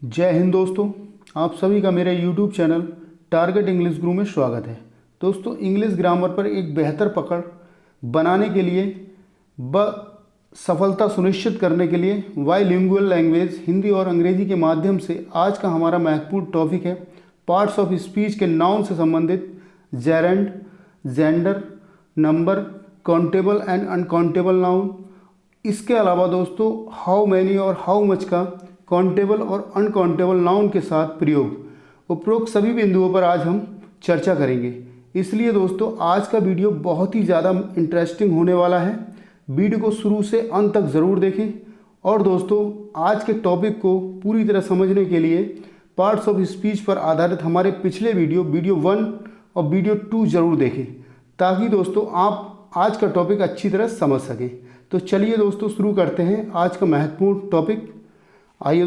जय हिंद दोस्तों। आप सभी का मेरे YouTube चैनल टारगेट इंग्लिश गुरु में स्वागत है। दोस्तों, इंग्लिश ग्रामर पर एक बेहतर पकड़ बनाने के लिए व सफलता सुनिश्चित करने के लिए बाइलिंगुअल लैंग्वेज हिंदी और अंग्रेजी के माध्यम से आज का हमारा महत्वपूर्ण टॉपिक है पार्ट्स ऑफ स्पीच के नाउन से संबंधित gerund, gender, number, countable and uncountable noun. इसके अलावा दोस्तों हाउ मैनी और हाउ मच का काउंटेबल और अनकाउंटेबल नाउन के साथ प्रयोग उपरोक्त सभी बिंदुओं पर आज हम चर्चा करेंगे। इसलिए दोस्तों आज का वीडियो बहुत ही ज़्यादा इंटरेस्टिंग होने वाला है। वीडियो को शुरू से अंत तक ज़रूर देखें और दोस्तों आज के टॉपिक को पूरी तरह समझने के लिए पार्ट्स ऑफ स्पीच पर आधारित हमारे पिछले वीडियो 1 और वीडियो 2 ज़रूर देखें ताकि दोस्तों आप आज का टॉपिक अच्छी तरह समझ सकें। तो चलिए दोस्तों शुरू करते हैं आज का महत्वपूर्ण टॉपिक। आइए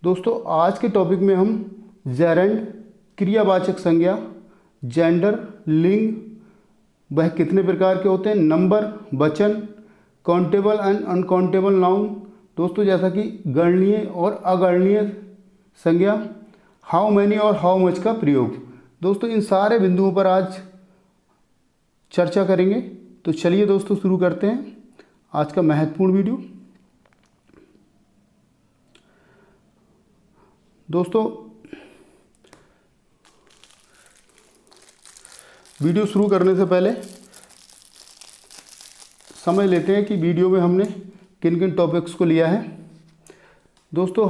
दोस्तों आज के टॉपिक में हम जेरेंड, क्रियावाचक संज्ञा, जेंडर, लिंग, वह कितने प्रकार के होते हैं, नंबर, वचन, काउंटेबल एंड अनकाउंटेबल नाउन दोस्तों जैसा कि गणनीय और अगणनीय संज्ञा, हाउ मैनी और हाउ मच का प्रयोग दोस्तों इन सारे बिंदुओं पर आज चर्चा करेंगे। तो चलिए दोस्तों शुरू करते हैं आज का महत्वपूर्ण वीडियो। दोस्तों वीडियो शुरू करने से पहले समझ लेते हैं कि वीडियो में हमने किन किन टॉपिक्स को लिया है। दोस्तों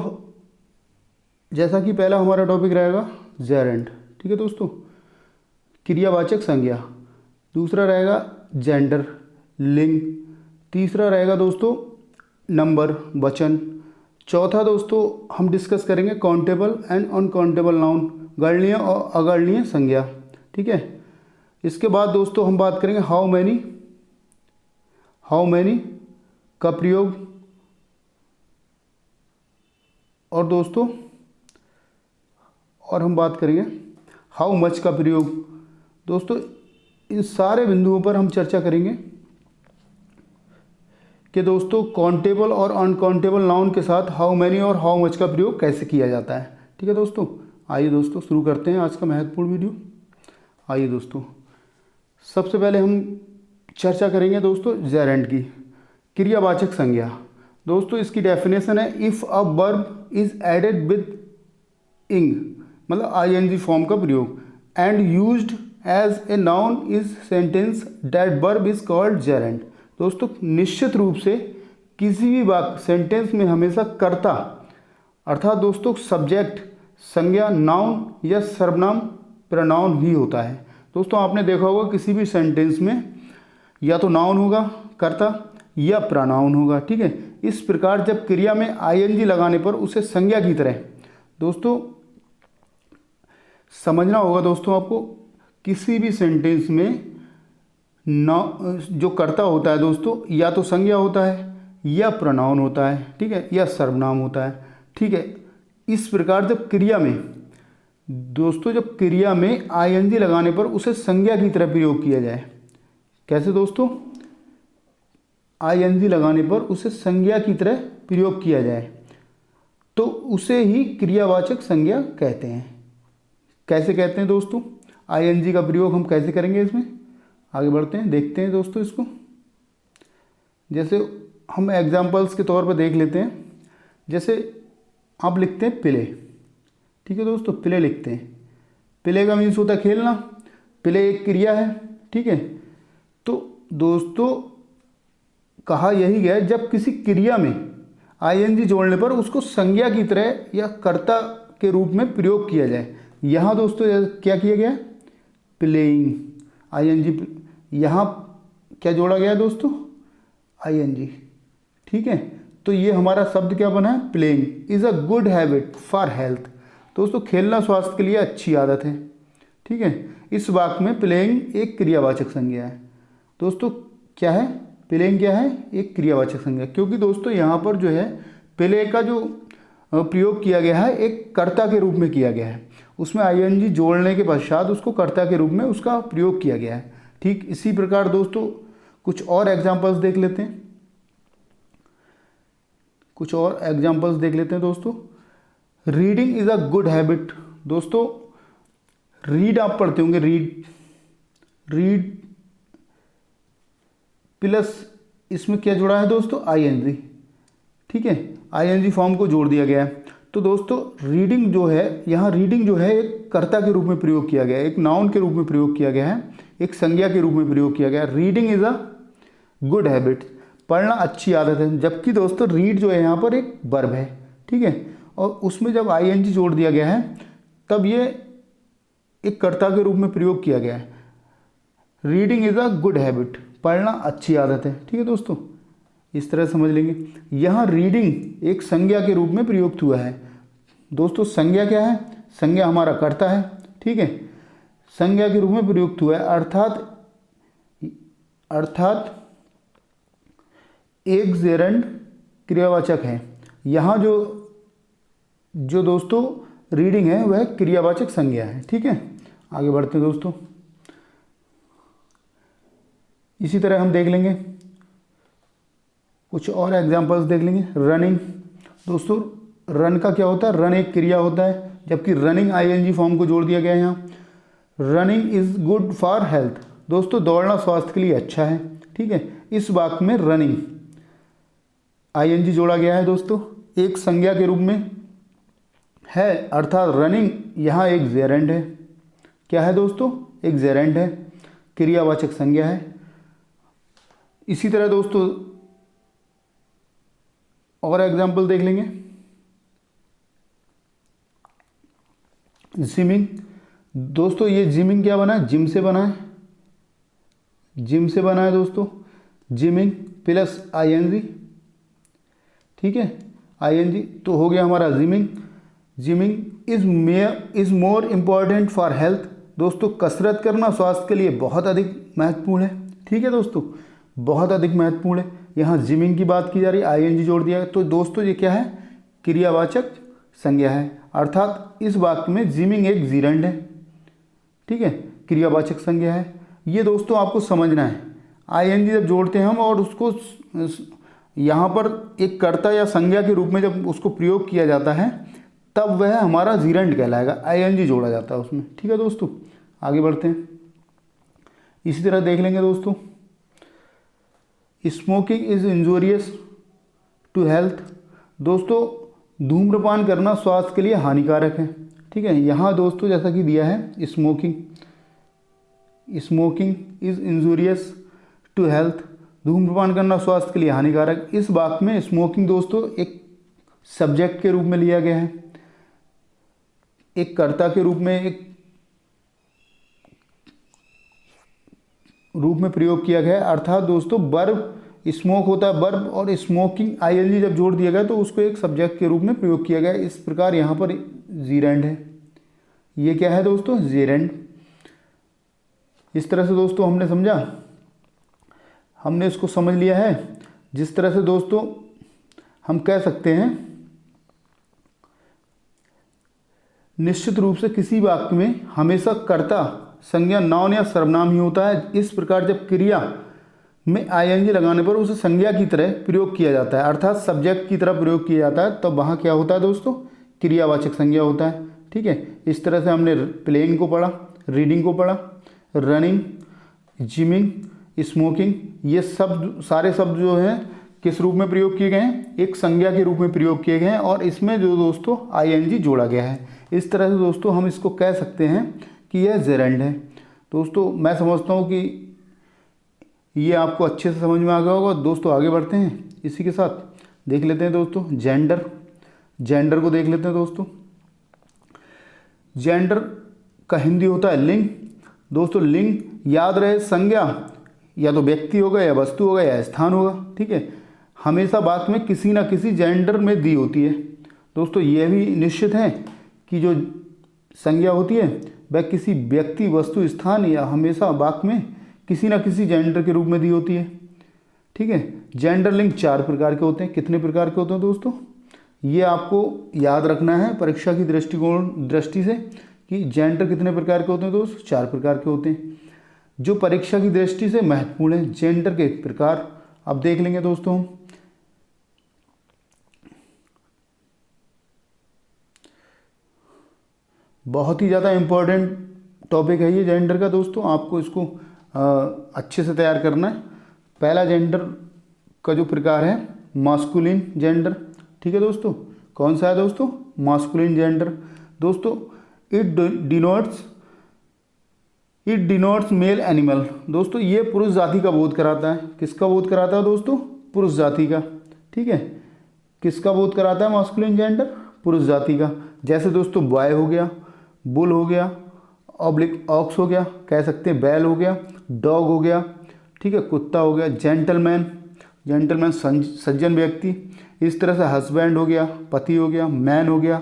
जैसा कि पहला हमारा टॉपिक रहेगा जेरेंड, ठीक है दोस्तों, क्रियावाचक संज्ञा। दूसरा रहेगा जेंडर, लिंग। तीसरा रहेगा दोस्तों नंबर, वचन। चौथा दोस्तों हम डिस्कस करेंगे काउंटेबल एंड अनकाउंटेबल नाउन, गणनीय और अगणनीय संज्ञा, ठीक है। इसके बाद दोस्तों हम बात करेंगे हाउ मैनी का प्रयोग और दोस्तों हम बात करेंगे हाउ मच का प्रयोग। दोस्तों इन सारे बिंदुओं पर हम चर्चा करेंगे कि दोस्तों काउंटेबल और अनकाउंटेबल नाउन के साथ हाउ मैनी और हाउ मच का प्रयोग कैसे किया जाता है, ठीक है दोस्तों। आइए दोस्तों शुरू करते हैं आज का महत्वपूर्ण वीडियो। आइए दोस्तों सबसे पहले हम चर्चा करेंगे दोस्तों जेरेंड की, क्रियावाचक संज्ञा। दोस्तों इसकी डेफिनेशन है if a verb is added with ing मतलब आईएनजी फॉर्म का प्रयोग and used as a noun is sentence that verb is called gerund. दोस्तों निश्चित रूप से किसी भी वाक्य सेंटेंस में हमेशा कर्ता अर्थात दोस्तों सब्जेक्ट, संज्ञा, नाउन या सर्वनाम प्रनाउन ही होता है। दोस्तों आपने देखा होगा किसी भी सेंटेंस में या तो नाउन होगा कर्ता या प्रनाउन होगा, ठीक है। इस प्रकार जब क्रिया में आईएनजी लगाने पर उसे संज्ञा की तरह दोस्तों समझना होगा। दोस्तों आपको किसी भी सेंटेंस में जो कर्ता होता है दोस्तों या तो संज्ञा होता है या प्रनाउन होता है, ठीक है, या सर्वनाम होता है, ठीक है। इस प्रकार जब क्रिया में आईएनजी लगाने पर उसे संज्ञा की तरह प्रयोग किया जाए। कैसे दोस्तों, आईएनजी लगाने पर उसे संज्ञा की तरह प्रयोग किया जाए तो उसे ही क्रियावाचक संज्ञा कहते हैं। कैसे कहते हैं दोस्तों, आईएनजी का प्रयोग हम कैसे करेंगे, इसमें आगे बढ़ते हैं, देखते हैं दोस्तों इसको। जैसे हम एग्जाम्पल्स के तौर पर देख लेते हैं। जैसे आप लिखते हैं प्ले, ठीक है दोस्तों, प्ले लिखते हैं। प्ले का मीन्स होता है खेलना, प्ले एक क्रिया है, ठीक है। तो दोस्तों कहा यही गया जब किसी क्रिया में आईएनजी जोड़ने पर उसको संज्ञा की तरह या कर्ता के रूप में प्रयोग किया जाए। यहाँ दोस्तों क्या किया गया, प्लेइंग, आईएनजी, यहाँ क्या जोड़ा गया दोस्तों, आईएनजी, ठीक है। तो ये हमारा शब्द क्या बना है, playing is a good habit for health. दोस्तों खेलना स्वास्थ्य के लिए अच्छी आदत है, ठीक है। इस वाक्य में प्लेइंग एक क्रियावाचक संज्ञा है। दोस्तों क्या है, प्लेइंग क्या है, एक क्रियावाचक संज्ञा, क्योंकि दोस्तों यहाँ पर जो है प्ले का जो प्रयोग किया गया है एक कर्ता के रूप में किया गया है। उसमें आईएनजी जोड़ने के पश्चात उसको कर्ता के रूप में उसका प्रयोग किया गया है, ठीक। इसी प्रकार दोस्तों कुछ और एग्जांपल्स देख लेते हैं। कुछ और एग्जांपल्स देख लेते हैं दोस्तों। Reading is a good habit. दोस्तों रीड आप पढ़ते होंगे, रीड प्लस इसमें क्या जुड़ा है दोस्तों, आईएनजी। ठीक है, आईएनजी फॉर्म को जोड़ दिया गया है। तो दोस्तों रीडिंग जो है, यहाँ रीडिंग जो है एक कर्ता के रूप में प्रयोग किया गया है, एक नाउन के रूप में प्रयोग किया गया है, एक संज्ञा के रूप में प्रयोग किया गया है। Reading is a good habit, पढ़ना अच्छी आदत है। जबकि दोस्तों रीड जो है यहाँ पर एक वर्ब है। ठीक है, और उसमें जब आईएनजी जोड़ दिया गया है तब ये एक कर्ता के रूप में प्रयोग किया गया है। Reading is a good habit, पढ़ना अच्छी आदत है। ठीक है दोस्तों, इस तरह समझ लेंगे। यहाँ रीडिंग एक संज्ञा के रूप में प्रयुक्त हुआ है। दोस्तों संज्ञा क्या है, संज्ञा हमारा कर्ता है। ठीक है, संज्ञा के रूप में प्रयुक्त हुआ है, अर्थात एक जेरंड क्रियावाचक है। यहाँ जो दोस्तों रीडिंग है वह क्रियावाचक संज्ञा है। ठीक है, आगे बढ़ते हैं दोस्तों। इसी तरह हम देख लेंगे, कुछ और एग्जांपल्स देख लेंगे। रनिंग, दोस्तों रन का क्या होता है, रन एक क्रिया होता है, जबकि रनिंग आईएनजी फॉर्म को जोड़ दिया गया है यहाँ। Running is good for health. दोस्तों दौड़ना स्वास्थ्य के लिए अच्छा है। ठीक है, इस वाक्य में रनिंग आईएनजी जोड़ा गया है दोस्तों, एक संज्ञा के रूप में है, अर्थात रनिंग यहाँ एक जेरेंड है। क्या है दोस्तों, एक जेरेंड है, क्रियावाचक संज्ञा है। इसी तरह दोस्तों और एग्जाम्पल देख लेंगे। जिमिंग, दोस्तों ये जिमिंग क्या बना है, जिम से बना है, जिम से बना है दोस्तों। Gyming plus ING. ठीक है, आईएनजी तो हो गया हमारा gyming. Gyming is more important for health. दोस्तों कसरत करना स्वास्थ्य के लिए बहुत अधिक महत्वपूर्ण है। ठीक है दोस्तों, बहुत अधिक महत्वपूर्ण है। यहाँ जिमिंग की बात की जा रही है, आईएनजी जोड़ दिया है। तो दोस्तों ये क्या है, क्रियावाचक संज्ञा है, अर्थात इस वाक्य में जिमिंग एक जीरंड है। ठीक है, क्रियावाचक संज्ञा है। ये दोस्तों आपको समझना है, आईएनजी जब जोड़ते हैं हम और उसको यहाँ पर एक कर्ता या संज्ञा के रूप में जब उसको प्रयोग किया जाता है तब वह हमारा जीरंड कहलाएगा, आईएनजी जोड़ा जाता है उसमें। ठीक है दोस्तों, आगे बढ़ते हैं। इसी तरह देख लेंगे दोस्तों, smoking is injurious to health. दोस्तों धूम्रपान करना स्वास्थ्य के लिए हानिकारक है। ठीक है, यहाँ दोस्तों जैसा कि दिया है smoking is injurious to health, धूम्रपान करना स्वास्थ्य के लिए हानिकारक। इस वाक्य में स्मोकिंग दोस्तों एक सब्जेक्ट के रूप में लिया गया है, एक कर्ता के रूप में प्रयोग किया गया है, अर्थात दोस्तों वर्ब स्मोक होता है वर्ब, और स्मोकिंग आईएनजी जब जोड़ दिया गया तो उसको एक सब्जेक्ट के रूप में प्रयोग किया गया। इस प्रकार यहाँ पर जीरेंड है। ये क्या है दोस्तों, जेरेंड। इस तरह से दोस्तों हमने समझा, हमने इसको समझ लिया है। जिस तरह से दोस्तों हम कह सकते हैं निश्चित रूप से किसी वाक्य में हमेशा कर्ता संज्ञा नाउन या सर्वनाम ही होता है। इस प्रकार जब क्रिया में आईएनजी लगाने पर उसे संज्ञा की तरह प्रयोग किया जाता है, अर्थात सब्जेक्ट की तरह प्रयोग किया जाता है, तब वहाँ क्या होता है दोस्तों, क्रियावाचक संज्ञा होता है। ठीक है, इस तरह से हमने प्लेइंग को पढ़ा, रीडिंग को पढ़ा, रनिंग, जिमिंग, स्मोकिंग, ये सब सारे शब्द जो हैं किस रूप में प्रयोग किए गए हैं, एक संज्ञा के रूप में प्रयोग किए गए हैं, और इसमें जो दोस्तों आईएनजी जोड़ा गया है। इस तरह से दोस्तों हम इसको कह सकते हैं कि यह जेरेंड है। दोस्तों मैं समझता हूँ कि ये आपको अच्छे से समझ में आ गया होगा। दोस्तों आगे बढ़ते हैं, इसी के साथ देख लेते हैं दोस्तों जेंडर को देख लेते हैं दोस्तों। जेंडर का हिंदी होता है लिंग। दोस्तों लिंग याद रहे, संज्ञा या तो व्यक्ति होगा या वस्तु होगा या स्थान होगा। ठीक है, हमेशा बात में किसी ना किसी जेंडर में दी होती है। दोस्तों यह भी निश्चित है कि जो संज्ञा होती है वह किसी व्यक्ति, वस्तु, स्थान या हमेशा वाक्य में किसी ना किसी जेंडर के रूप में दी होती है। ठीक है, जेंडर लिंग 4 प्रकार के होते हैं। कितने प्रकार के होते हैं दोस्तों, ये आपको याद रखना है परीक्षा की दृष्टि से कि जेंडर कितने प्रकार के होते हैं दोस्तों, 4 प्रकार के होते हैं, जो परीक्षा की दृष्टि से महत्वपूर्ण है। जेंडर के प्रकार अब देख लेंगे दोस्तों। बहुत ही ज़्यादा इम्पोर्टेंट टॉपिक है ये जेंडर का दोस्तों, आपको इसको अच्छे से तैयार करना है। पहला जेंडर का जो प्रकार है मास्कुलिन जेंडर, ठीक है दोस्तों। कौन सा है दोस्तों? Masculine gender. दोस्तों इट डिनोट्स मेल एनिमल। दोस्तों ये पुरुष जाति का बोध कराता है। किसका बोध कराता है दोस्तों? पुरुष जाति का, ठीक है। किसका बोध कराता है मास्कुलिन जेंडर? पुरुष जाति का। जैसे दोस्तों बॉय हो गया, बुल हो गया, ऑब्लिक ऑक्स हो गया, कह सकते हैं बैल हो गया, डॉग हो गया, ठीक है, कुत्ता हो गया, जेंटलमैन सज्जन व्यक्ति। इस तरह से हस्बैंड हो गया, पति हो गया, मैन हो गया,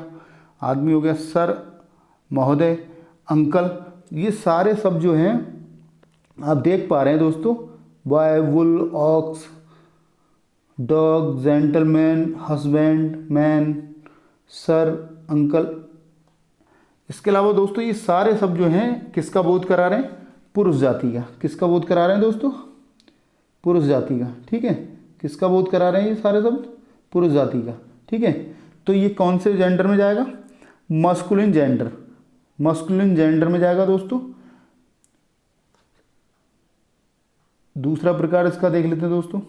आदमी हो गया, सर, महोदय, अंकल। ये सारे शब्द जो हैं आप देख पा रहे हैं दोस्तों, boy, bull, ox, dog, gentleman, husband, man, sir, uncle. इसके अलावा दोस्तों ये सारे शब्द जो हैं किसका बोध करा रहे हैं? पुरुष जाति का। किसका बोध करा रहे हैं दोस्तों? पुरुष जाति का, ठीक है। किसका बोध करा रहे हैं ये सारे शब्द? पुरुष जाति का, ठीक है। तो ये कौन से जेंडर में जाएगा? Masculine gender. मास्कुलिन जेंडर में जाएगा दोस्तों। दूसरा प्रकार इसका देख लेते हैं दोस्तों,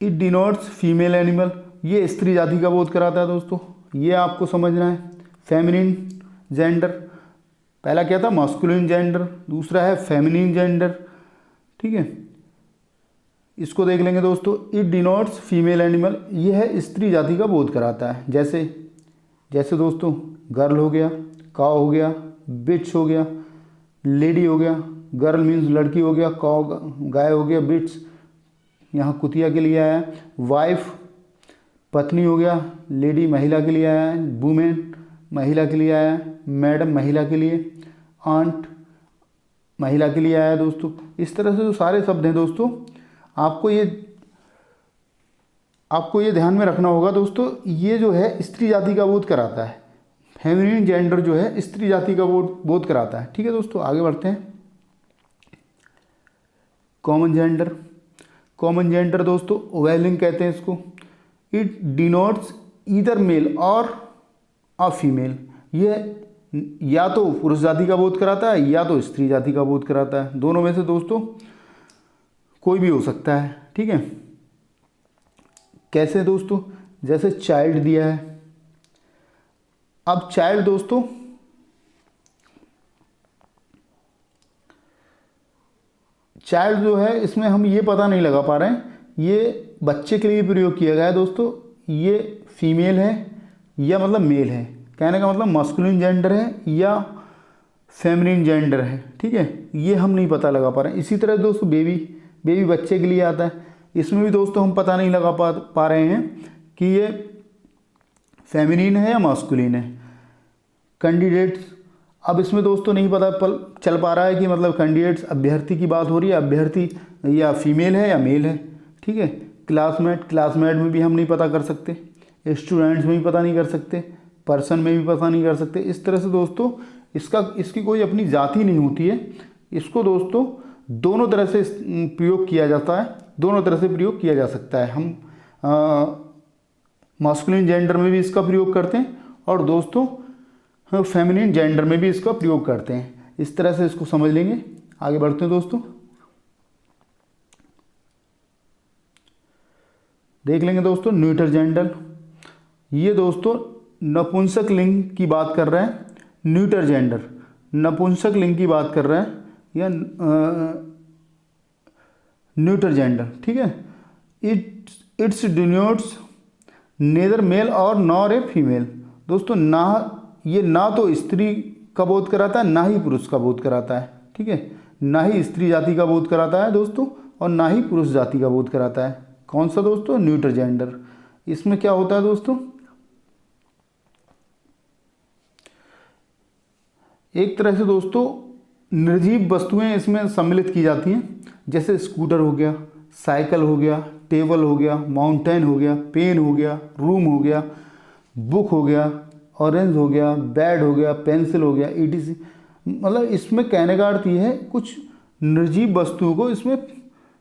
इट डिनोट्स फीमेल एनिमल। ये स्त्री जाति का बोध कराता है दोस्तों, ये आपको समझना है। फेमिनिन जेंडर, पहला क्या था? मास्कुलिन जेंडर, दूसरा है फेमिनिन जेंडर, ठीक है। इसको देख लेंगे दोस्तों, इट डिनोट्स फीमेल एनिमल। यह है स्त्री जाति का बोध कराता है। जैसे दोस्तों गर्ल हो गया, काव हो गया, बिट्स हो गया, लेडी हो गया, गर्ल मीन्स लड़की हो गया, काव गाय हो गया, बिट्स यहाँ कुतिया के लिए आया है, वाइफ पत्नी हो गया, लेडी महिला के लिए आया है, वुमेन महिला के लिए आया है, मैडम महिला के लिए, आंट महिला के लिए आया है दोस्तों। इस तरह से जो सारे शब्द हैं दोस्तों, आपको ये ध्यान में रखना होगा दोस्तों, ये जो है स्त्री जाति का बोध कराता है। फेमिनिन जेंडर जो है स्त्री जाति का बोध कराता है, ठीक है दोस्तों। आगे बढ़ते हैं। कॉमन जेंडर दोस्तों ओवेलिंग कहते हैं इसको। इट डिनोट्स ईदर मेल और अ फीमेल। ये या तो पुरुष जाति का बोध कराता है या तो स्त्री जाति का बोध कराता है। दोनों में से दोस्तों कोई भी हो सकता है, ठीक है। कैसे दोस्तों? जैसे चाइल्ड दिया है। अब चाइल्ड दोस्तों जो है इसमें हम ये पता नहीं लगा पा रहे हैं ये बच्चे के लिए प्रयोग किया गया है दोस्तों, ये फीमेल है या मतलब मेल है। कहने का मतलब मास्कुलिन जेंडर है या फेमिनिन जेंडर है, ठीक है। ये हम नहीं पता लगा पा रहे हैं। इसी तरह दोस्तों बेबी बच्चे के लिए आता है। इसमें भी दोस्तों हम पता नहीं लगा पा रहे हैं कि ये फेमिनिन है या मास्कुलिन है। कैंडिडेट्स, अब इसमें दोस्तों नहीं पता चल पा रहा है कि मतलब कैंडिडेट्स अभ्यर्थी की बात हो रही है, अभ्यर्थी या फीमेल है या मेल है, ठीक है। क्लासमेट में भी हम नहीं पता कर सकते, स्टूडेंट्स में भी पता नहीं कर सकते, पर्सन में भी पता नहीं कर सकते। इस तरह से दोस्तों इसकी कोई अपनी जाति नहीं होती है। इसको दोस्तों दोनों तरह से प्रयोग किया जाता है, दोनों तरह से प्रयोग किया जा सकता है। हम मास्कुलिन जेंडर में भी इसका प्रयोग करते हैं और दोस्तों फेमिनिन जेंडर में भी इसका प्रयोग करते हैं। इस तरह से इसको समझ लेंगे। आगे बढ़ते हैं दोस्तों, देख लेंगे दोस्तों न्यूटर जेंडर। ये दोस्तों नपुंसक लिंग की बात कर रहा है। न्यूटर जेंडर नपुंसक लिंग की बात कर रहा है या न्यूटर जेंडर, ठीक है। इट्स डिनोट्स नेदर मेल और नॉर ए फीमेल। दोस्तों ये ना तो स्त्री का बोध कराता है ना ही पुरुष का बोध कराता है, ठीक है। ना ही स्त्री जाति का बोध कराता है दोस्तों और ना ही पुरुष जाति का बोध कराता है। कौन सा दोस्तों? Neuter gender. इसमें क्या होता है दोस्तों, एक तरह से दोस्तों निर्जीव वस्तुएं इसमें सम्मिलित की जाती हैं। जैसे स्कूटर हो गया, साइकिल हो गया, टेबल हो गया, माउंटेन हो गया, पेन हो गया, रूम हो गया, बुक हो गया, ऑरेंज हो गया, बेड हो गया, पेंसिल हो गया, ईटीसी। मतलब इसमें कहने का अर्थ ये है कुछ निर्जीव वस्तुओं को इसमें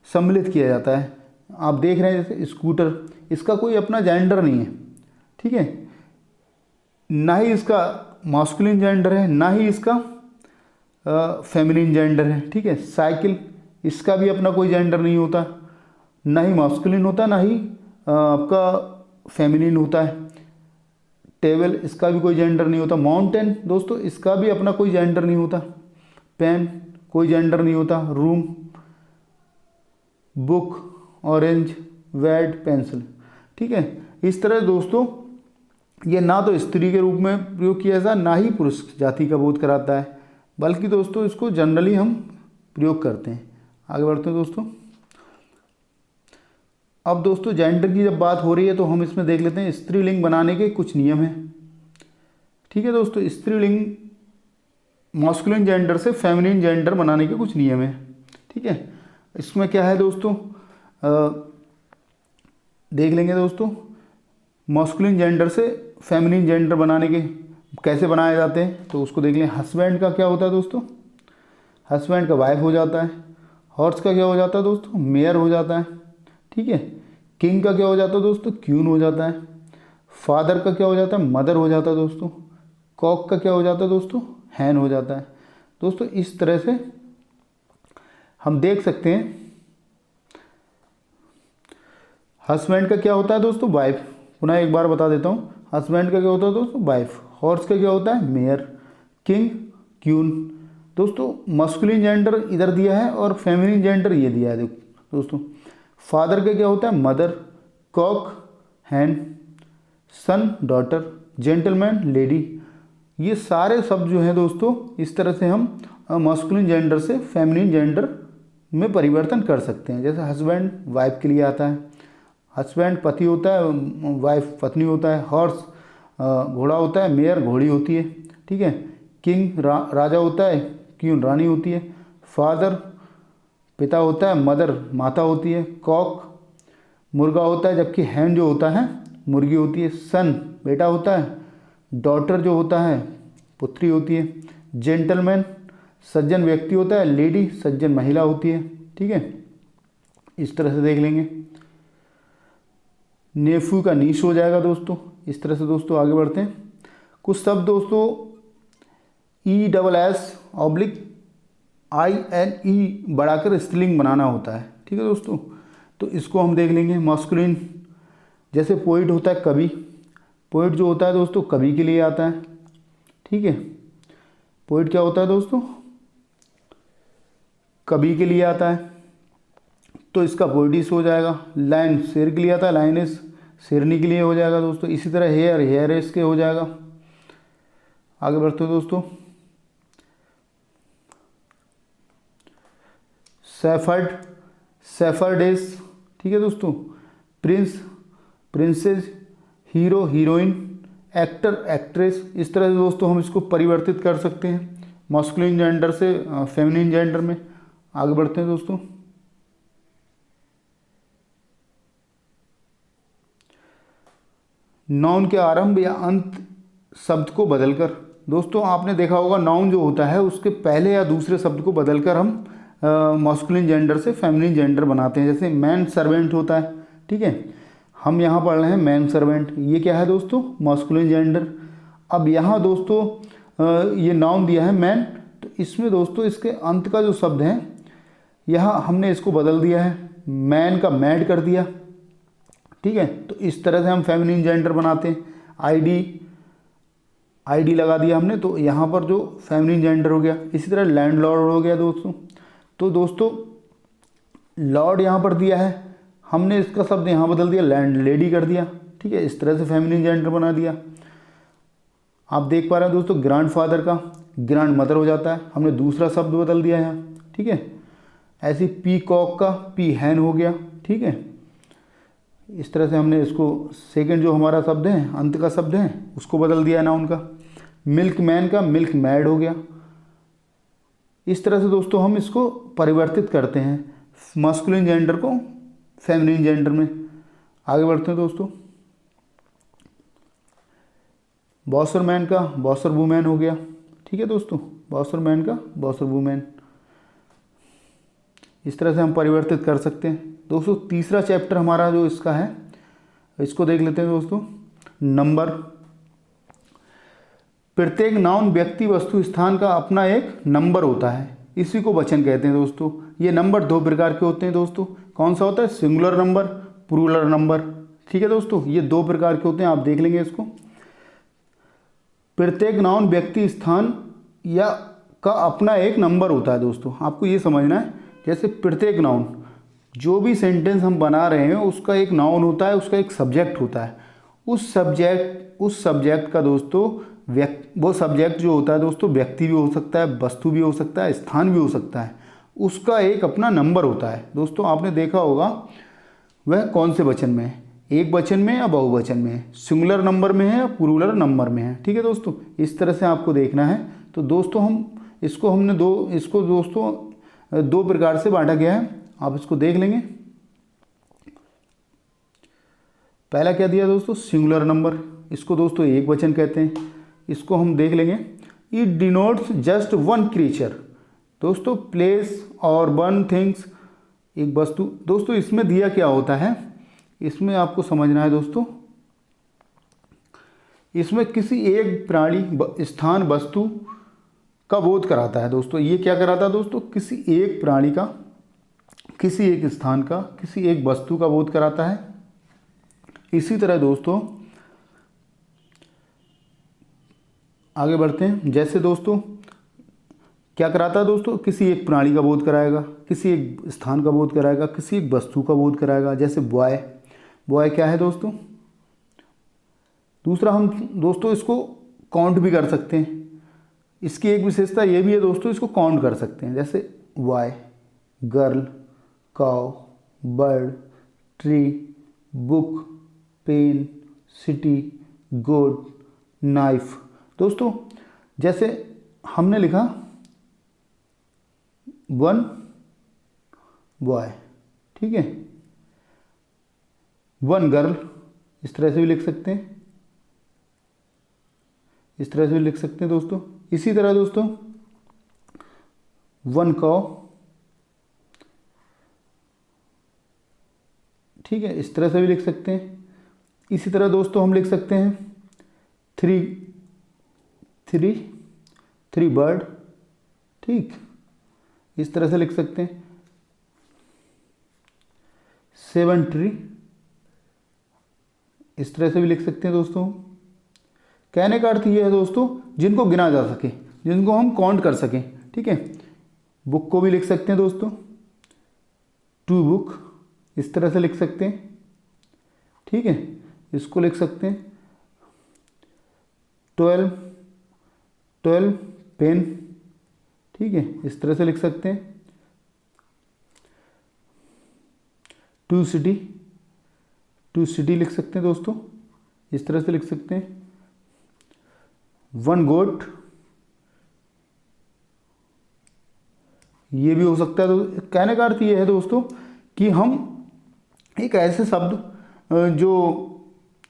सम्मिलित किया जाता है। आप देख रहे हैं जैसे स्कूटर, इसका कोई अपना जेंडर नहीं है, ठीक है। ना ही इसका मॉस्कुलिन जेंडर है, ना ही इसका फेमिनिन जेंडर है। ठीक है, साइकिल, इसका भी अपना कोई जेंडर नहीं होता, ना ही मॉस्कुलिन होता, ना ही आपका फेमिनिन होता है। टेबल, इसका भी कोई जेंडर नहीं होता। माउंटेन दोस्तों, इसका भी अपना कोई जेंडर नहीं होता। पेन, कोई जेंडर नहीं होता। रूम, बुक, ऑरेंज, वेड, पेंसिल। ठीक है, इस तरह दोस्तों ये ना तो स्त्री के रूप में प्रयोग किया जाता, ना ही पुरुष जाति का बोध कराता है, बल्कि दोस्तों इसको जनरली हम प्रयोग करते हैं। आगे बढ़ते हैं दोस्तों। अब दोस्तों जेंडर की जब बात हो रही है तो हम इसमें देख लेते हैं स्त्रीलिंग बनाने के कुछ नियम हैं। ठीक है दोस्तों, स्त्रीलिंग मॉस्कुलिन जेंडर से फेमिनिन जेंडर बनाने के कुछ नियम हैं। ठीक है, इसमें क्या है दोस्तों, देख लेंगे दोस्तों। मॉस्कुलिन जेंडर से फेमिनिन जेंडर बनाने के कैसे बनाए जाते हैं तो उसको देख लें। हस्बैंड का क्या होता है दोस्तों, हस्बैंड का वाइफ हो जाता है। हॉर्स का क्या हो जाता है दोस्तों, मेयर हो जाता है। ठीक है, किंग का क्या हो जाता है दोस्तों, क्यून हो जाता है। फादर का क्या हो जाता है, मदर हो जाता है दोस्तों। कॉक का क्या हो जाता है दोस्तों, हैन हो जाता है। दोस्तों इस तरह से हम देख सकते हैं। हस्बैंड का क्या होता है दोस्तों, वाइफ। पुनः एक बार बता देता हूँ, हस्बैंड का क्या होता है दोस्तों, वाइफ। हॉर्स का क्या होता है, मेयर। King, queen. दोस्तों मस्कुलिन जेंडर इधर दिया है और फेमिनिन जेंडर ये दिया है। देखो दोस्तों, फादर का क्या होता है, मदर। कॉक, हैन। सन, डॉटर। Gentleman, lady. ये सारे शब्द जो हैं दोस्तों, इस तरह से हम मस्कुलिन जेंडर से फेमिनिन जेंडर में परिवर्तन कर सकते हैं। जैसे हस्बैंड वाइफ के लिए आता है, हस्बैंड पति होता है, वाइफ पत्नी होता है। हॉर्स घोड़ा होता है, मेयर घोड़ी होती है। ठीक है, किंग राजा होता है, क्वीन रानी होती है। फादर पिता होता है, मदर माता होती है। कॉक मुर्गा होता है, जबकि हैन जो होता है मुर्गी होती है। सन बेटा होता है। डॉटर जो होता है पुत्री होती है। जेंटलमैन सज्जन व्यक्ति होता है। लेडी सज्जन महिला होती है। ठीक है, इस तरह से देख लेंगे। नेफ्यू का नीश हो जाएगा दोस्तों। इस तरह से दोस्तों आगे बढ़ते हैं। कुछ शब्द दोस्तों ESS/INE बढ़ाकर स्त्रीलिंग बनाना होता है। ठीक है दोस्तों, तो इसको हम देख लेंगे। मॉस्कुलिन जैसे पोइट होता है, कवि। पोइट जो होता है दोस्तों कवि के लिए आता है। ठीक है, पोइट क्या होता है दोस्तों, कवि के लिए आता है, तो इसका पोइटिस हो जाएगा। लाइन शेर के लिए आता है, लाइनिस शेरनी के लिए हो जाएगा दोस्तों। इसी तरह हेयर, हेयरिस के हो जाएगा। आगे बढ़ते हैं दोस्तों। शेफर्ड, शेफर्डेस। ठीक है दोस्तों, Prince, princess. Hero, heroine. Actor, actress. इस तरह से दोस्तों हम इसको परिवर्तित कर सकते हैं मॉस्कुलिन जेंडर से फेमिनिन जेंडर में। आगे बढ़ते हैं दोस्तों। नाउन के आरंभ या अंत शब्द को बदलकर। दोस्तों आपने देखा होगा, नाउन जो होता है उसके पहले या दूसरे शब्द को बदलकर हम मॉस्कुलिन जेंडर से फेमिनिन जेंडर बनाते हैं। जैसे मैन सर्वेंट होता है। ठीक है, हम यहाँ पढ़ रहे हैं मैन सर्वेंट, ये क्या है दोस्तों, मॉस्कुलिन जेंडर। अब यहाँ दोस्तों ये नाउन दिया है मैन, तो इसमें दोस्तों इसके अंत का जो शब्द है यहाँ हमने इसको बदल दिया है, मैन का मैड कर दिया। ठीक है, तो इस तरह से हम फेमिनिन जेंडर बनाते हैं। आईडी लगा दिया हमने, तो यहाँ पर जो फेमिनिन जेंडर हो गया। इसी तरह लैंडलॉर्ड हो गया दोस्तों। तो दोस्तों लॉर्ड यहाँ पर दिया है, हमने इसका शब्द यहाँ बदल दिया, लैंड लेडी कर दिया। ठीक है, इस तरह से फेमिनिन जेंडर बना दिया। आप देख पा रहे हैं दोस्तों, ग्रैंडफादर का ग्रैंड मदर हो जाता है, हमने दूसरा शब्द बदल दिया यहाँ। ठीक है, ऐसे पी कॉक का पी हैन हो गया। ठीक है, इस तरह से हमने इसको सेकंड जो हमारा शब्द है, अंत का शब्द है, उसको बदल दिया नाउन का। मिल्क मैन का मिल्क मैड हो गया। इस तरह से दोस्तों हम इसको परिवर्तित करते हैं मास्कुलिन जेंडर को फेमिनिन जेंडर में। आगे बढ़ते हैं दोस्तों। बॉसर मैन का बॉसर वुमेन हो गया। ठीक है दोस्तों, बॉसर मैन का बॉसर वुमेन। इस तरह से हम परिवर्तित कर सकते हैं दोस्तों। तीसरा चैप्टर हमारा जो इसका है, इसको देख लेते हैं दोस्तों। नंबर। प्रत्येक नाउन व्यक्ति वस्तु स्थान का अपना एक नंबर होता है, इसी को वचन कहते हैं दोस्तों। ये नंबर दो प्रकार के होते हैं दोस्तों। कौन सा होता है? Singular number, plural number. ठीक है दोस्तों, ये दो प्रकार के होते हैं, आप देख लेंगे इसको। प्रत्येक नाउन व्यक्ति स्थान या का अपना एक नंबर होता है दोस्तों, आपको ये समझना है। जैसे प्रत्येक नाउन, जो भी सेंटेंस हम बना रहे हैं उसका एक नाउन होता है, उसका एक सब्जेक्ट होता है। उस सब्जेक्ट का दोस्तों वो सब्जेक्ट जो होता है दोस्तों व्यक्ति भी हो सकता है, वस्तु भी हो सकता है, स्थान भी हो सकता है, उसका एक अपना नंबर होता है दोस्तों। आपने देखा होगा वह कौन से वचन में है, एक वचन में या बहुवचन में है, सिंगुलर नंबर में है या प्लूरल नंबर में है। ठीक है दोस्तों, इस तरह से आपको देखना है। तो दोस्तों हमने दो प्रकार से बांटा गया है, आप इसको देख लेंगे। पहला क्या दिया दोस्तों? सिंगुलर नंबर, इसको दोस्तों एक वचन कहते हैं। इसको हम देख लेंगे। It denotes just one creature, दोस्तों प्लेस और वन थिंग्स, एक वस्तु। दोस्तों इसमें दिया क्या होता है, इसमें आपको समझना है दोस्तों। इसमें किसी एक प्राणी, स्थान, वस्तु का बोध कराता है दोस्तों। ये क्या कराता है दोस्तों? किसी एक प्राणी का, किसी एक स्थान का, किसी एक वस्तु का बोध कराता है। इसी तरह दोस्तों आगे बढ़ते हैं। जैसे दोस्तों क्या कराता है दोस्तों? किसी एक प्राणी का बोध कराएगा, किसी एक स्थान का बोध कराएगा, किसी एक वस्तु का बोध कराएगा। जैसे बॉय क्या है दोस्तों? दूसरा हम दोस्तों इसको काउंट भी कर सकते हैं। इसकी एक विशेषता ये भी है दोस्तों, इसको काउंट कर सकते हैं। जैसे boy, girl, cow, bird, tree, book, pen, city, goat, knife. दोस्तों जैसे हमने लिखा वन बॉय, ठीक है, वन गर्ल, इस तरह से भी लिख सकते हैं, इस तरह से भी लिख सकते हैं दोस्तों। इसी तरह दोस्तों वन काउ, ठीक है, इस तरह से भी लिख सकते हैं। इसी तरह दोस्तों हम लिख सकते हैं थ्री बर्ड, ठीक, इस तरह से लिख सकते हैं। 7 ट्री, इस तरह से भी लिख सकते हैं दोस्तों। कहने का अर्थ ये है दोस्तों, जिनको गिना जा सके, जिनको हम काउंट कर सकें। ठीक है, बुक को भी लिख सकते हैं दोस्तों, 2 बुक, इस तरह से लिख सकते हैं। ठीक है, इसको लिख सकते हैं 12 पेन, ठीक है, इस तरह से लिख सकते हैं। 2 सिटी लिख सकते हैं दोस्तों, इस तरह से लिख सकते हैं। 1 गोट, ये भी हो सकता है। तो कहने का अर्थ ये है दोस्तों कि हम एक ऐसे शब्द जो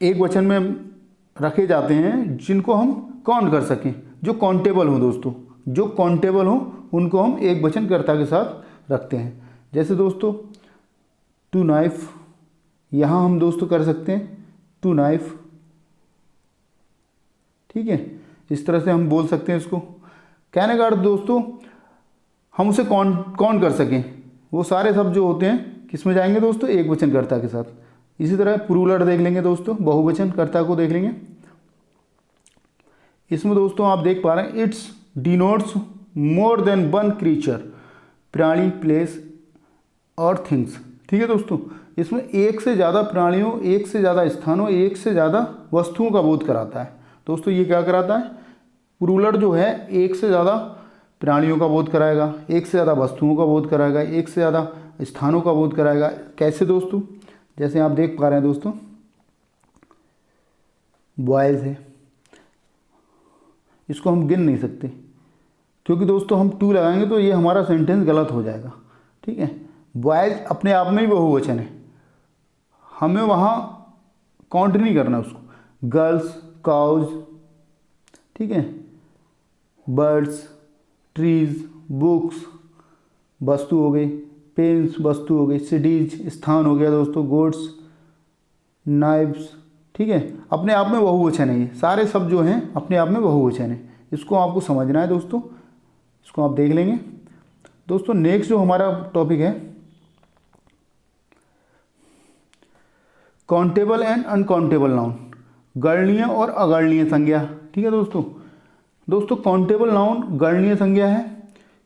एक वचन में रखे जाते हैं जिनको हम काउंट कर सकें, जो काउंटेबल हों दोस्तों, जो काउंटेबल हों उनको हम एक वचनकर्ता के साथ रखते हैं। जैसे दोस्तों 2 नाइफ, यहाँ हम दोस्तों कर सकते हैं 2 नाइफ, ठीक है, इस तरह से हम बोल सकते हैं इसको। कहने का अर्थ दोस्तों हम उसे काउंट कर सकें, वो सारे शब्द जो होते हैं किस में जाएंगे दोस्तों? एक वचनकर्ता के साथ। इसी तरह प्लूरल देख लेंगे दोस्तों, बहुवचनकर्ता को देख लेंगे। इसमें दोस्तों आप देख पा रहे हैं it's denotes more than one creature, प्राणी, प्लेस और थिंग्स। ठीक है दोस्तों, इसमें एक से ज़्यादा प्राणियों, एक से ज़्यादा स्थानों, एक से ज़्यादा वस्तुओं का बोध कराता है दोस्तों। ये क्या कराता है? प्लूरल जो है एक से ज़्यादा प्राणियों का बोध कराएगा, एक से ज़्यादा वस्तुओं का बोध कराएगा, एक से ज़्यादा स्थानों का बोध कराएगा। कैसे दोस्तों? जैसे आप देख पा रहे हैं दोस्तों बॉयज़ है, इसको हम गिन नहीं सकते क्योंकि दोस्तों हम 2 लगाएंगे तो ये हमारा सेंटेंस गलत हो जाएगा। ठीक है, बॉयज़ अपने आप में ही बहुवचन है, हमें वहाँ काउंट नहीं करना उसको। गर्ल्स, काउज, ठीक है, बर्ड्स, ट्रीज, बुक्स वस्तु हो गई, पेन्स वस्तु हो गई, सिटीज स्थान हो गया दोस्तों, गोट्स, नाइफ्स, ठीक है, अपने आप में बहुवचन है, ये सारे शब्द जो हैं अपने आप में बहुवचन है। इसको आपको समझना है दोस्तों, इसको आप देख लेंगे। दोस्तों नेक्स्ट जो हमारा टॉपिक है काउंटेबल एंड अनकाउंटेबल नाउन, गणनीय और अगणनीय संज्ञा। ठीक है दोस्तों काउंटेबल नाउन गणनीय संज्ञा है।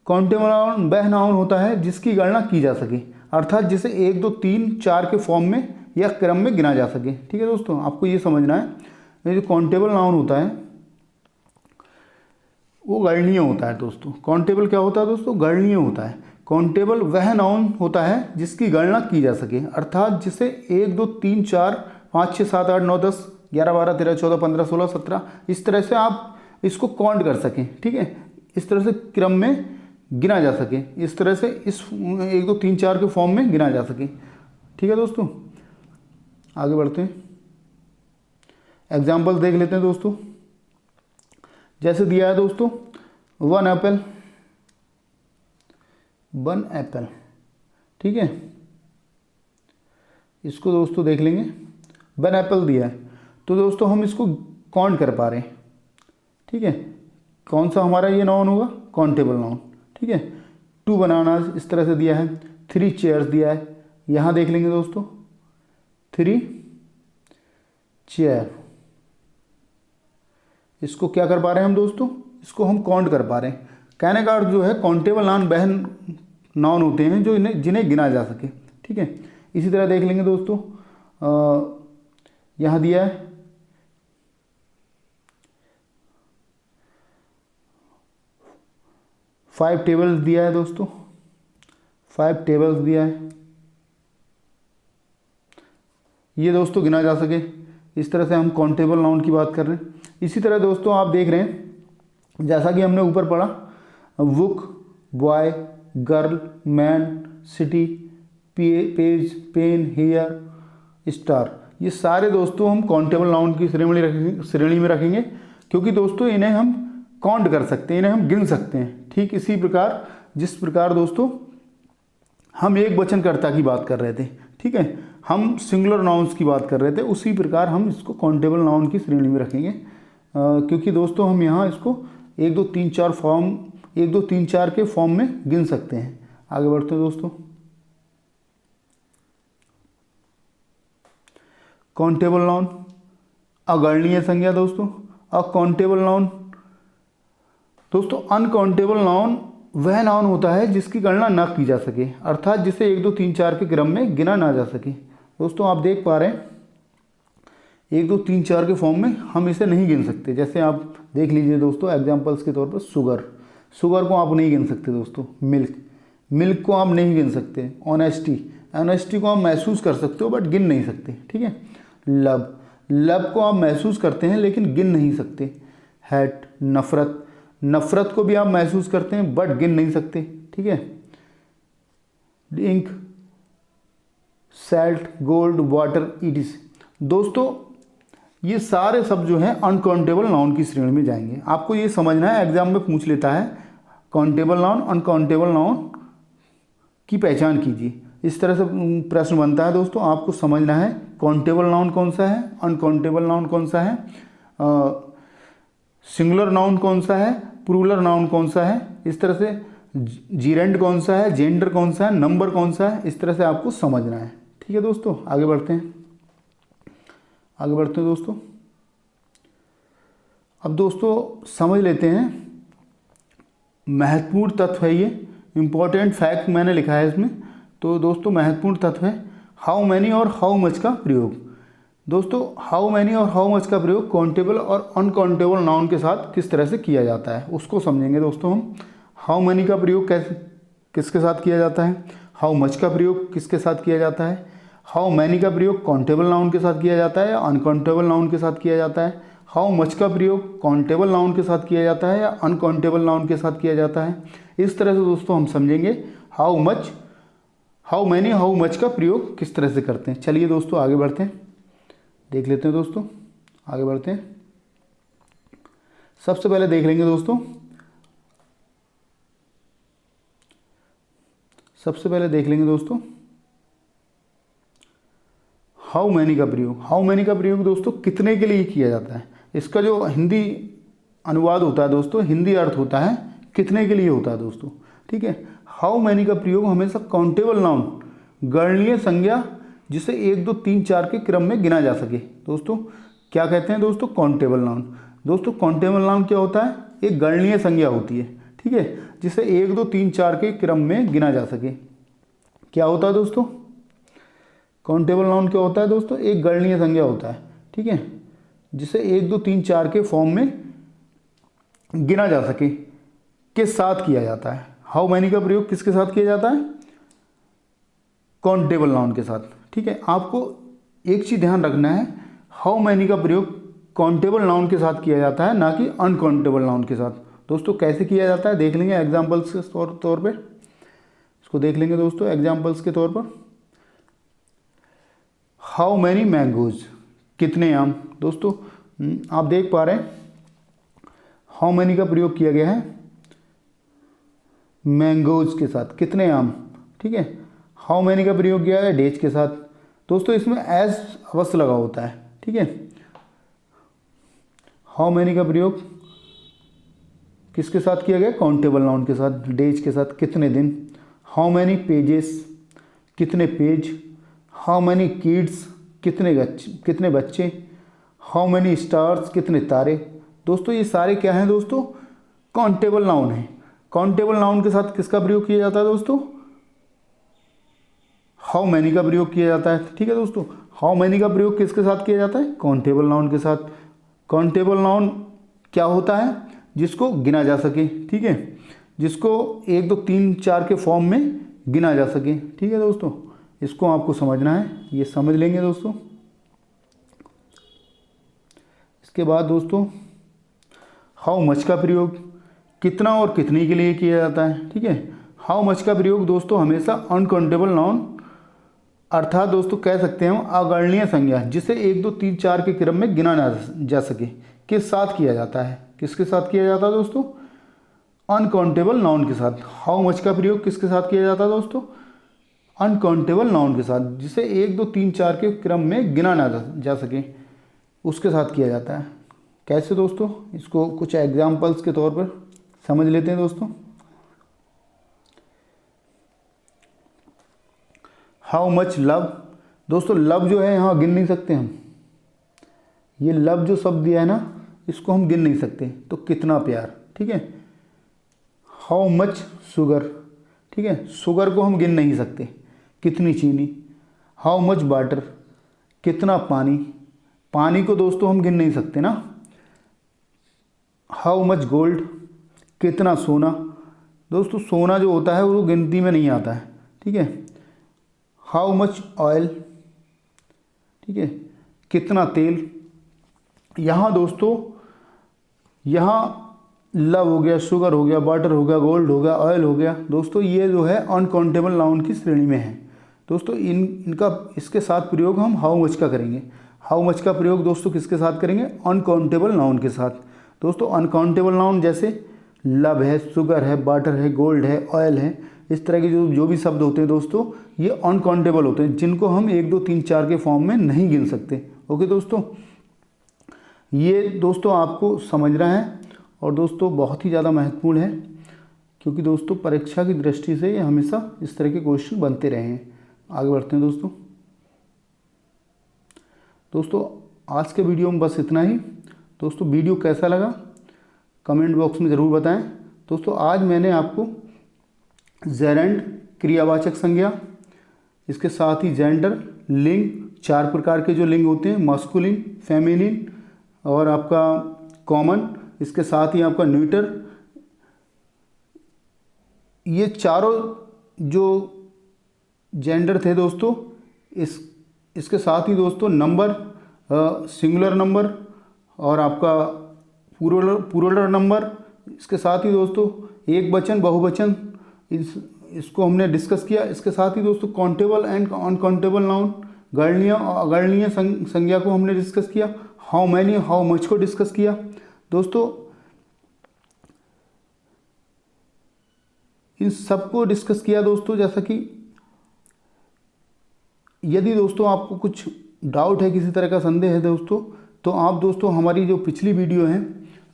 काउंटेबल नाउन वह नाउन होता है जिसकी गणना की जा सके, अर्थात जिसे 1 2 3 4 के फॉर्म में या क्रम में गिना जा सके। ठीक है दोस्तों, आपको ये समझना है, ये जो काउंटेबल नाउन होता है वो गणनीय होता है। दोस्तों काउंटेबल क्या होता है दोस्तों? गणनीय होता है। काउंटेबल वह नाउन होता है जिसकी गणना की जा सके, अर्थात जिसे 1 2 3 4 5 6 7 8 9 10 11 12 13 14 15 16 17 इस तरह से आप इसको काउंट कर सकें। ठीक है, इस तरह से क्रम में गिना जा सके, इस तरह से इस 1 2 3 4 के फॉर्म में गिना जा सके। ठीक है दोस्तों, आगे बढ़ते हैं, एग्जाम्पल देख लेते हैं दोस्तों। जैसे दिया है दोस्तों 1 एप्पल, 1 एप्पल। ठीक है, इसको दोस्तों देख लेंगे, 1 एप्पल दिया है तो दोस्तों हम इसको काउंट कर पा रहे हैं। ठीक है, कौन सा हमारा ये नाउन होगा? Countable noun. ठीक है, 2 बनानास इस तरह से दिया है, 3 चेयर्स दिया है, यहाँ देख लेंगे दोस्तों 3 चेयर। इसको क्या कर पा रहे हैं हम दोस्तों? इसको हम काउंट कर पा रहे हैं। कहने का अर्थ जो है काउंटेबल नाउन वह नाउन होते हैं जो जिन्हें गिना जा सके। ठीक है, इसी तरह देख लेंगे दोस्तों, यहाँ दिया है 5 टेबल्स दिया है दोस्तों, 5 टेबल्स दिया है, ये दोस्तों गिना जा सके। इस तरह से हम काउंटेबल नाउन की बात कर रहे हैं। इसी तरह दोस्तों आप देख रहे हैं, जैसा कि हमने ऊपर पढ़ा, book, boy, girl, man, city, page, pen, hair, star, ये सारे दोस्तों हम काउंटेबल नाउन की श्रेणी में रखेंगे, क्योंकि दोस्तों इन्हें हम काउंट कर सकते हैं, इन्हें हम गिन सकते हैं। ठीक इसी प्रकार जिस प्रकार दोस्तों हम एक वचनकर्ता की बात कर रहे थे, ठीक है, हम सिंगुलर नाउन्स की बात कर रहे थे, उसी प्रकार हम इसको काउंटेबल नाउन की श्रेणी में रखेंगे, क्योंकि दोस्तों हम यहाँ इसको 1 2 3 4 फॉर्म 1 2 3 4 के फॉर्म में गिन सकते हैं। आगे बढ़ते हैं दोस्तों, काउंटेबल नाउन अगणनीय संज्ञा। दोस्तों अकाउंटेबल नाउन, दोस्तों अनकाउंटेबल नाउन वह नाउन होता है जिसकी गणना न की जा सके, अर्थात जिसे 1 2 3 4 के क्रम में गिना ना जा सके। दोस्तों आप देख पा रहे हैं 1 2 3 4 के फॉर्म में हम इसे नहीं गिन सकते। जैसे आप देख लीजिए दोस्तों, एग्जांपल्स के तौर पर शुगर को आप नहीं गिन सकते दोस्तों, मिल्क को आप नहीं गिन सकते, ऑनेस्टी को आप महसूस कर सकते हो बट गिन नहीं सकते। ठीक है, लव को आप महसूस करते हैं लेकिन गिन नहीं सकते। हैट, नफरत को भी आप महसूस करते हैं बट गिन नहीं सकते। ठीक है, इंक, सैल्ट, गोल्ड, वाटर, ईटिस। दोस्तों ये सारे शब्द जो हैं अनकाउंटेबल नाउन की श्रेणी में जाएंगे। आपको ये समझना है, एग्जाम में पूछ लेता है काउंटेबल नाउन अनकाउंटेबल नाउन की पहचान कीजिए, इस तरह से प्रश्न बनता है। दोस्तों आपको समझना है काउंटेबल नाउन कौन सा है, अनकाउंटेबल नाउन कौन सा है, सिंगुलर नाउन कौन सा है, प्लूरल नाउन कौन सा है, इस तरह से जीरेंड कौन सा है, जेंडर कौन सा है, नंबर कौन सा है, इस तरह से आपको समझना है। ठीक है दोस्तों, आगे बढ़ते हैं दोस्तों। अब दोस्तों समझ लेते हैं, महत्वपूर्ण तत्व है ये, इंपॉर्टेंट फैक्ट मैंने लिखा है इसमें। तो दोस्तों महत्वपूर्ण तत्व है हाउ मैनी और हाउ मच का प्रयोग। दोस्तों हाउ मैनी और हाउ मच का प्रयोग काउंटेबल और अनकाउंटेबल नाउन के साथ किस तरह से किया जाता है उसको समझेंगे दोस्तों हम। हाउ मैनी का प्रयोग किसके साथ किया जाता है, हाउ मच का प्रयोग किसके साथ किया जाता है, हाउ मैनी का प्रयोग काउंटेबल नाउन के साथ किया जाता है या अनकाउंटेबल नाउन के साथ किया जाता है, हाउ मच का प्रयोग काउंटेबल नाउन के साथ किया जाता है या अनकाउंटेबल नाउन के साथ किया जाता है। इस तरह से दोस्तों हम समझेंगे हाउ मैनी हाउ मच का प्रयोग किस तरह से करते हैं। चलिए दोस्तों आगे बढ़ते हैं, देख लेते हैं दोस्तों, आगे बढ़ते हैं। सबसे पहले देख लेंगे दोस्तों, हाउ मैनी का प्रयोग, हाउ मैनी का प्रयोग दोस्तों कितने के लिए किया जाता है। इसका जो हिंदी अनुवाद होता है दोस्तों, हिंदी अर्थ होता है कितने के लिए होता है दोस्तों, ठीक है। हाउ मैनी का प्रयोग हमेशा काउंटेबल नाउन, गणनीय संज्ञा जिसे 1 2 3 4 के क्रम में गिना जा सके दोस्तों, क्या कहते हैं दोस्तों, काउंटेबल नाउन। दोस्तों काउंटेबल नाउन क्या होता है, एक गणनीय संज्ञा होती है, ठीक है, जिसे 1 2 3 4 के क्रम में गिना जा सके। क्या होता है दोस्तों, काउंटेबल नाउन क्या होता है दोस्तों, एक गणनीय संज्ञा होता है, ठीक है, जिसे 1 2 3 4 के फॉर्म में गिना जा सके के साथ किया जाता है। हाउ मैनी का प्रयोग किसके साथ किया जाता है, काउंटेबल नाउन के साथ, ठीक है। आपको एक चीज़ ध्यान रखना है, हाउ मैनी का प्रयोग काउंटेबल नाउन के साथ किया जाता है, ना कि अनकाउंटेबल नाउन के साथ। दोस्तों कैसे किया जाता है देख लेंगे एग्जाम्पल्स के तौर पे, इसको देख लेंगे दोस्तों एग्जाम्पल्स के तौर पर। हाउ मैनी मैंगोज, कितने आम। दोस्तों आप देख पा रहे हैं हाउ मैनी का प्रयोग किया गया है मैंगोज के साथ, कितने आम, ठीक है। हाउ मैनी का प्रयोग किया है डेज के साथ। दोस्तों इसमें एज अवश्य लगा होता है, ठीक है। हाउ मैनी का प्रयोग किसके साथ किया गया, काउंटेबल नाउन के साथ, डेज के साथ, कितने दिन। हाउ मैनी पेजेस, कितने पेज। हाउ मैनी किड्स, कितने बच्चे। हाउ मैनी स्टार्स, कितने तारे। दोस्तों ये सारे क्या हैं दोस्तों, काउंटेबल नाउन है। काउंटेबल नाउन के साथ किसका प्रयोग किया जाता है दोस्तों, हाउ मैनी का प्रयोग किया जाता है, ठीक है दोस्तों। हाउ मैनी का प्रयोग किसके साथ किया जाता है, काउंटेबल नाउन के साथ। काउंटेबल नाउन क्या होता है, जिसको गिना जा सके, ठीक है, जिसको 1 2 3 4 के फॉर्म में गिना जा सके, ठीक है दोस्तों। इसको आपको समझना है, ये समझ लेंगे दोस्तों। इसके बाद दोस्तों हाउ मच का प्रयोग कितना और कितने के लिए किया जाता है, ठीक है। हाउ मच का प्रयोग दोस्तों हमेशा अनकाउंटेबल नाउन अर्थात दोस्तों कह सकते हैं हम अगणनीय संज्ञा जिसे 1 2 3 4 के क्रम में गिना जा सके के साथ किया जाता है। किसके साथ किया जाता है दोस्तों, अनकाउंटेबल नाउन के साथ। हाउ मच का प्रयोग किसके साथ किया जाता है दोस्तों, अनकाउंटेबल नाउन के साथ जिसे 1 2 3 4 के क्रम में गिना ना जा सके उसके साथ किया जाता है। कैसे दोस्तों, इसको कुछ एग्जाम्पल्स के तौर पर समझ लेते हैं दोस्तों। How much love. दोस्तों लव जो है यहाँ गिन नहीं सकते हम, ये लव जो शब्द दिया है ना इसको हम गिन नहीं सकते, तो कितना प्यार, ठीक है। हाउ मच शुगर, ठीक है, शुगर को हम गिन नहीं सकते, कितनी चीनी। हाउ मच वाटर, कितना पानी, पानी को दोस्तों हम गिन नहीं सकते ना। हाउ मच गोल्ड, कितना सोना। दोस्तों सोना जो होता है वो गिनती में नहीं आता है, ठीक है। हाउ मच ऑयल, ठीक है, कितना तेल। यहाँ दोस्तों यहाँ लव हो गया, शुगर हो गया, वाटर हो गया, गोल्ड हो गया, ऑयल हो गया। दोस्तों ये जो है अनकाउंटेबल नाउन की श्रेणी में है दोस्तों। इनका इसके साथ प्रयोग हम हाउ मच का करेंगे। हाउ मच का प्रयोग दोस्तों किसके साथ करेंगे, अनकाउंटेबल नाउन के साथ। दोस्तों अनकाउंटेबल नाउन जैसे लव है, शुगर है, वाटर है, गोल्ड है, ऑयल है, इस तरह के जो भी शब्द होते हैं दोस्तों ये अनकाउंटेबल होते हैं, जिनको हम 1 2 3 4 के फॉर्म में नहीं गिन सकते। ओके दोस्तों, ये दोस्तों आपको समझना है और दोस्तों बहुत ही ज़्यादा महत्वपूर्ण है, क्योंकि दोस्तों परीक्षा की दृष्टि से ये हमेशा इस तरह के क्वेश्चन बनते रहे हैं। आगे बढ़ते हैं दोस्तों। दोस्तों आज के वीडियो में बस इतना ही। दोस्तों वीडियो कैसा लगा कमेंट बॉक्स में ज़रूर बताएं। दोस्तों आज मैंने आपको जेरेंड क्रियावाचक संज्ञा, इसके साथ ही जेंडर, लिंग, 4 प्रकार के जो लिंग होते हैं, मास्कुलिन, फेमिनिन और आपका कॉमन, इसके साथ ही आपका न्यूटर, ये चारों जो जेंडर थे दोस्तों, इसके साथ ही दोस्तों नंबर, सिंगुलर नंबर और आपका प्लूरल नंबर, इसके साथ ही दोस्तों एक वचन, बहुवचन, इसको हमने डिस्कस किया। इसके साथ ही दोस्तों काउंटेबल एंड अनकाउंटेबल नाउन, गणनीय और अगणनीय संज्ञा को हमने डिस्कस किया। हाउ मैनी, हाउ मच को डिस्कस किया। दोस्तों इन सबको डिस्कस किया दोस्तों। जैसा कि यदि दोस्तों आपको कुछ डाउट है, किसी तरह का संदेह है दोस्तों, तो आप दोस्तों हमारी जो पिछली वीडियो है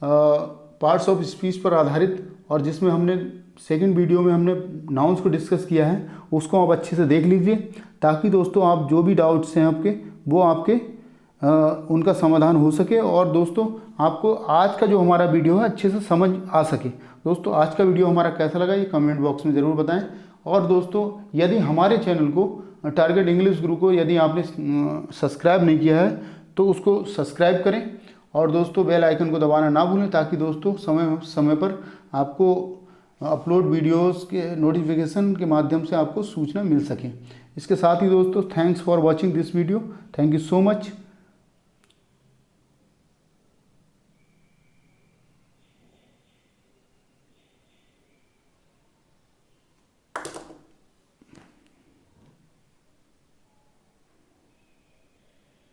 पार्ट्स ऑफ स्पीच पर आधारित, और जिसमें हमने सेकंड वीडियो में हमने नाउन्स को डिस्कस किया है, उसको आप अच्छे से देख लीजिए, ताकि दोस्तों आप जो भी डाउट्स हैं आपके, वो आपके उनका समाधान हो सके, और दोस्तों आपको आज का जो हमारा वीडियो है अच्छे से समझ आ सके। दोस्तों आज का वीडियो हमारा कैसा लगा ये कमेंट बॉक्स में ज़रूर बताएं। और दोस्तों यदि हमारे चैनल को टारगेट इंग्लिश गुरु को यदि आपने सब्सक्राइब नहीं किया है तो उसको सब्सक्राइब करें, और दोस्तों बेल आइकन को दबाना ना भूलें, ताकि दोस्तों समय समय पर आपको अपलोड वीडियोस के नोटिफिकेशन के माध्यम से आपको सूचना मिल सके। इसके साथ ही दोस्तों thanks for watching this video, thank you so much.